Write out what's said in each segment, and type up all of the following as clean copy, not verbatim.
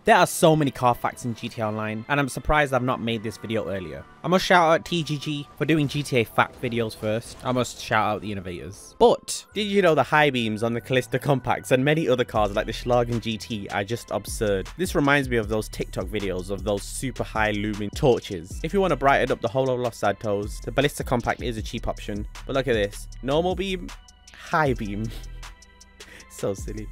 There are so many car facts in GTA Online, and I'm surprised I've not made this video earlier. I must shout out TGG for doing GTA fact videos first. I must shout out the innovators. But did you know the high beams on the Callisto Compacts and many other cars like the Schlagen GT are just absurd? This reminds me of those TikTok videos of those super high looming torches. If you want to brighten up the whole of Los Santos, the Ballista Compact is a cheap option. But look at this, normal beam, high beam. So silly.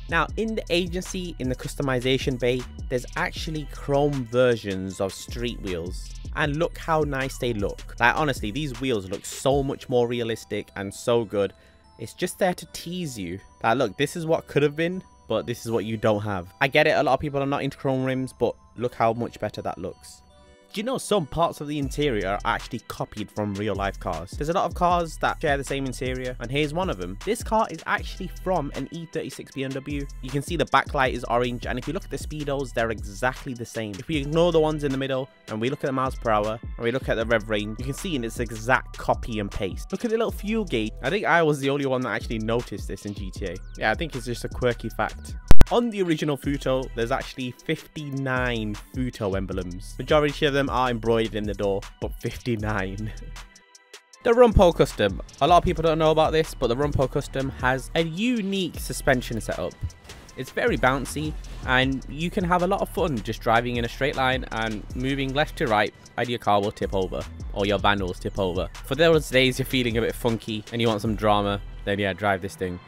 Now, in the agency, in the customization bay, there's actually chrome versions of street wheels. And look how nice they look. Like, honestly, these wheels look so much more realistic and so good. It's just there to tease you. Like, look, this is what could have been, but this is what you don't have. I get it, a lot of people are not into chrome rims, but look how much better that looks. Do you know some parts of the interior are actually copied from real life cars? There's a lot of cars that share the same interior, and here's one of them. This car is actually from an E36 BMW. You can see the backlight is orange, and if you look at the speedos, they're exactly the same. If we ignore the ones in the middle, and we look at the miles per hour, and we look at the rev range, you can see it's exact copy and paste. Look at the little fuel gauge. I think I was the only one that actually noticed this in GTA. Yeah, I think it's just a quirky fact. On the original Futo, there's actually 59 Futo emblems. Majority of them are embroidered in the door, but 59. The Rumpo Custom. A lot of people don't know about this, but the Rumpo Custom has a unique suspension setup. It's very bouncy, and you can have a lot of fun just driving in a straight line and moving left to right, and your car will tip over, or your van will tip over. For those days you're feeling a bit funky and you want some drama, then yeah, drive this thing.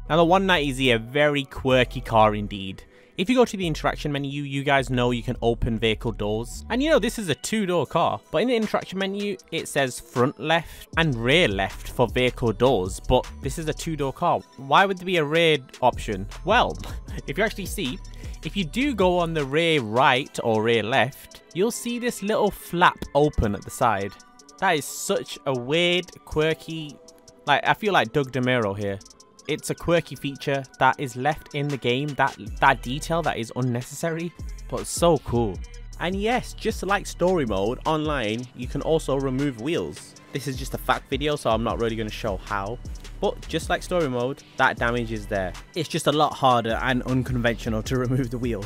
Now the 190Z, a very quirky car indeed. If you go to the interaction menu, you guys know you can open vehicle doors. And you know this is a two-door car, but in the interaction menu it says front left and rear left for vehicle doors, but this is a two-door car. Why would there be a rear option? Well, if you actually see, if you do go on the rear right or rear left, you'll see this little flap open at the side. That is such a weird, quirky, like I feel like Doug DeMuro here. It's a quirky feature that is left in the game, that detail that is unnecessary, but so cool. And yes, just like story mode, online, you can also remove wheels. This is just a fact video, so I'm not really going to show how. But just like story mode, that damage is there. It's just a lot harder and unconventional to remove the wheel.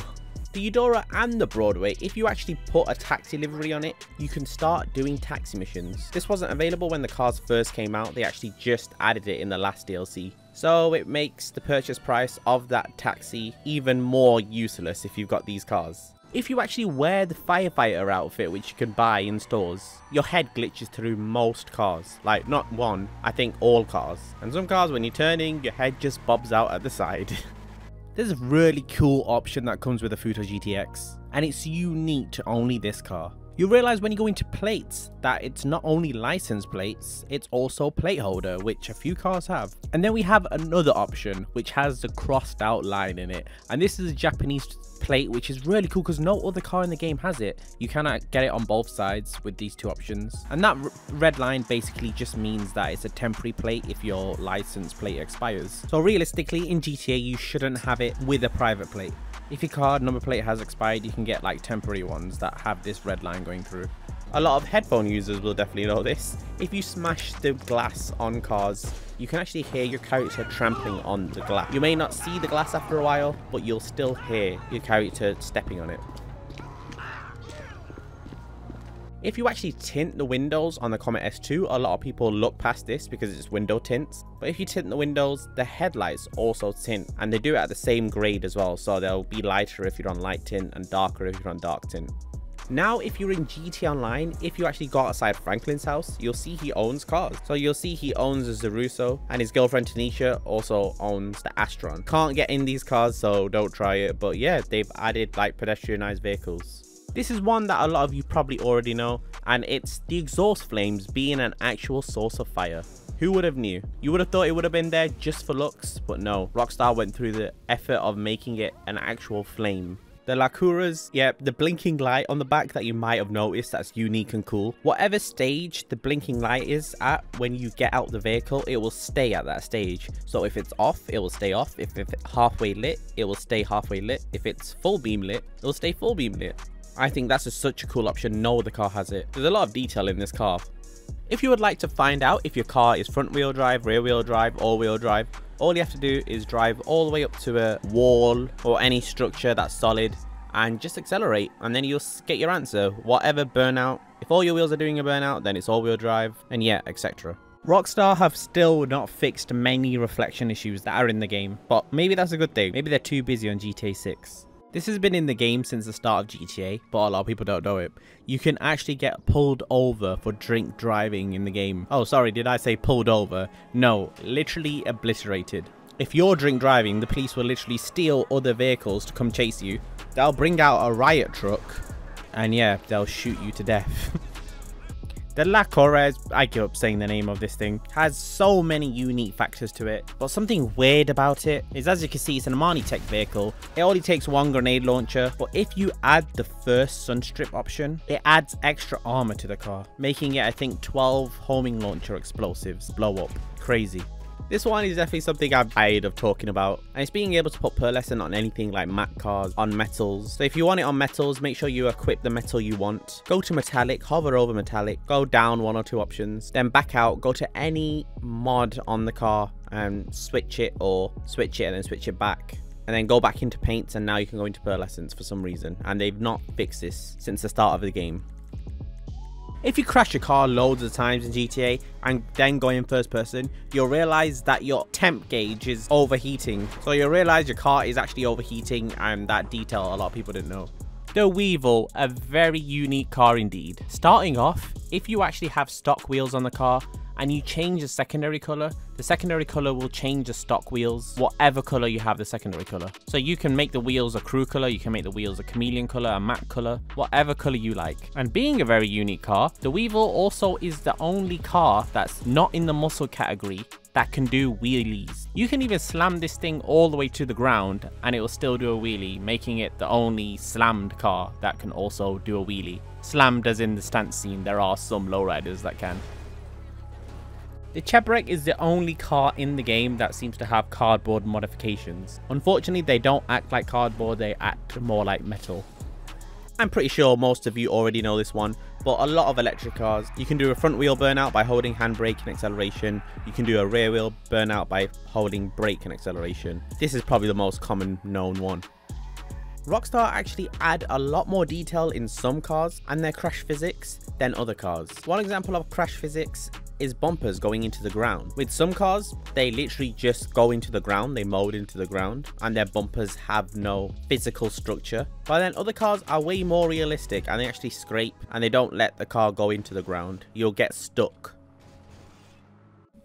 The Eudora and the Broadway, if you actually put a taxi livery on it, you can start doing taxi missions. This wasn't available when the cars first came out, they actually just added it in the last DLC. So it makes the purchase price of that taxi even more useless if you've got these cars. If you actually wear the firefighter outfit, which you can buy in stores, your head glitches through most cars. Like, not one, I think all cars. And some cars, when you're turning, your head just bobs out at the side. There's a really cool option that comes with the Futo GTX, and it's unique to only this car. You'll realise when you go into plates that it's not only license plates, it's also plate holder, which a few cars have. And then we have another option which has the crossed out line in it, and this is a Japanese plate, which is really cool because no other car in the game has it. You cannot get it on both sides with these two options, and that red line basically just means that it's a temporary plate if your license plate expires. So realistically in GTA you shouldn't have it with a private plate. If your car number plate has expired, you can get like temporary ones that have this red line going through. A lot of headphone users will definitely know this. If you smash the glass on cars, you can actually hear your character trampling on the glass. You may not see the glass after a while, but you'll still hear your character stepping on it. If you actually tint the windows on the Comet S2, a lot of people look past this because it's window tints. But if you tint the windows, the headlights also tint, and they do it at the same grade as well. So they'll be lighter if you're on light tint and darker if you're on dark tint. Now, if you're in GTA Online, if you actually go outside Franklin's house, you'll see he owns cars. So you'll see he owns a Zaruso, and his girlfriend Tanisha also owns the Astron. Can't get in these cars, so don't try it. But yeah, they've added like pedestrianized vehicles. This is one that a lot of you probably already know, and it's the exhaust flames being an actual source of fire. Who would have knew? You would have thought it would have been there just for looks, but no. Rockstar went through the effort of making it an actual flame. The Lacuras, yeah, the blinking light on the back that you might have noticed, that's unique and cool. Whatever stage the blinking light is at when you get out the vehicle, it will stay at that stage. So if it's off, it will stay off. If it's halfway lit, it will stay halfway lit. If it's full beam lit, it will stay full beam lit. I think that's such a cool option. No other car has it. There's a lot of detail in this car. If you would like to find out if your car is front wheel drive, rear wheel drive, all wheel drive, all you have to do is drive all the way up to a wall or any structure that's solid and just accelerate, and then you'll get your answer. Whatever burnout, if all your wheels are doing a burnout, then it's all wheel drive, and yeah, etc. Rockstar have still not fixed many reflection issues that are in the game, but maybe that's a good thing. Maybe they're too busy on GTA 6. This has been in the game since the start of GTA, but a lot of people don't know it. You can actually get pulled over for drink driving in the game. Oh, sorry, did I say pulled over? No, literally obliterated. If you're drink driving, the police will literally steal other vehicles to come chase you. They'll bring out a riot truck, and yeah, they'll shoot you to death. The La Correz, I give up saying the name of this thing, has so many unique factors to it, but something weird about it is, as you can see, it's an Armani Tech vehicle. It only takes one grenade launcher, but if you add the first sunstrip option, it adds extra armor to the car, making it, I think, 12 homing launcher explosives blow up. Crazy. This one is definitely something I'm tired of talking about, and it's being able to put Pearlescent on anything like matte cars, on metals. So if you want it on metals, make sure you equip the metal you want. Go to metallic, hover over metallic, go down 1 or 2 options, then back out, go to any mod on the car and switch it, or switch it and then switch it back. And then go back into paints, and now you can go into Pearlescent for some reason, and they've not fixed this since the start of the game. If you crash your car loads of times in GTA and then go in first person, you'll realize that your temp gauge is overheating. So you'll realize your car is actually overheating, and that detail a lot of people didn't know. The Weevil, a very unique car indeed. Starting off, if you actually have stock wheels on the car and you change the secondary color will change the stock wheels, whatever color you have the secondary color. So you can make the wheels a crew color, you can make the wheels a chameleon color, a matte color, whatever color you like. And being a very unique car, the Weevil also is the only car that's not in the muscle category that can do wheelies. You can even slam this thing all the way to the ground and it will still do a wheelie, making it the only slammed car that can also do a wheelie. Slammed as in the stance scene, there are some lowriders that can. The Cheburek is the only car in the game that seems to have cardboard modifications. Unfortunately, they don't act like cardboard, they act more like metal. I'm pretty sure most of you already know this one, but a lot of electric cars, you can do a front wheel burnout by holding handbrake and acceleration. You can do a rear wheel burnout by holding brake and acceleration. This is probably the most common known one. Rockstar actually add a lot more detail in some cars and their crash physics than other cars. One example of crash physics is bumpers going into the ground. With some cars, they literally just go into the ground, they mold into the ground, and their bumpers have no physical structure. But then other cars are way more realistic and they actually scrape and they don't let the car go into the ground. You'll get stuck.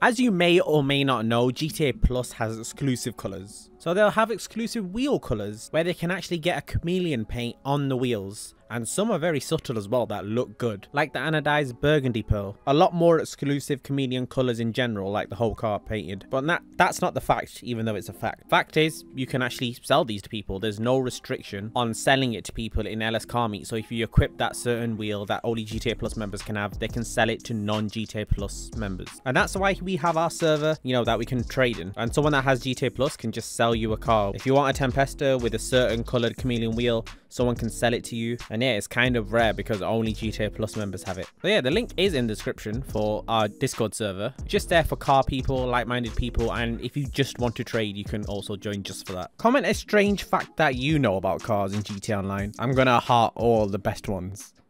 As you may or may not know, GTA Plus has exclusive colours. So they'll have exclusive wheel colours where they can actually get a chameleon paint on the wheels. And some are very subtle as well that look good, like the anodized burgundy pearl. A lot more exclusive chameleon colours in general, like the whole car painted. But that's not the fact, even though it's a fact. Fact is, you can actually sell these to people. There's no restriction on selling it to people in LS Car Meet. So if you equip that certain wheel that only GTA Plus members can have, they can sell it to non-GTA Plus members. And that's why we have our server, you know, that we can trade in. And someone that has GTA Plus can just sell you a car. If you want a Tempesta with a certain coloured chameleon wheel, someone can sell it to you. And yeah, it's kind of rare because only GTA Plus members have it. So yeah, the link is in the description for our Discord server. Just there for car people, like-minded people, and if you just want to trade, you can also join just for that. Comment a strange fact that you know about cars in GTA Online. I'm gonna heart all the best ones.